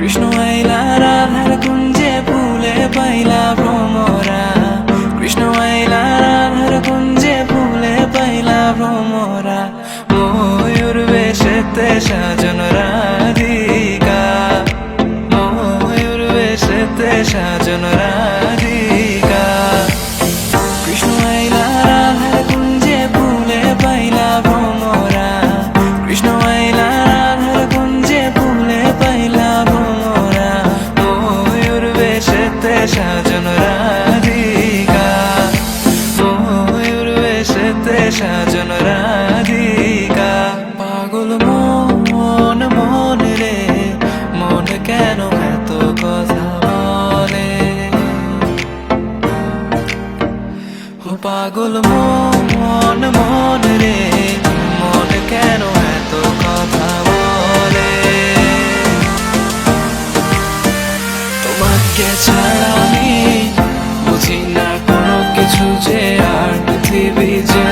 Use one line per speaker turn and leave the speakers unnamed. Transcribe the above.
কৃষ্ণ আইলা রাধার কুঞ্জে ফুলে পাইলা ভ্রমরা, কৃষ্ণ আইলা রাধার কুঞ্জে ফুলে পাইলা ভ্রমরা। ময়ূর বেশেতে সাজন রাধিকা, ময়ূর বেশেতে সাজন রাধিকা। কৃষ্ণ আইলা রাধার কুঞ্জে ফুলে পাইলা ভ্রমরা, কৃষ্ণ আইলা রাধার কুঞ্জে ফুলে পাইলা ভ্রমরা। ময়ূর বেশেতে সাজন রাধিকা, ময়ূর বেশেতে সাজন রাধিকা। পাগল মন মন রে, মন কেন এত কথা বলে? ও পাগল মন মন রে, মন কেন এত কথা বলে? তোমাকে ছাড়া আমি বুঝি না কোনো কিছু যে, আর পৃথিবী যে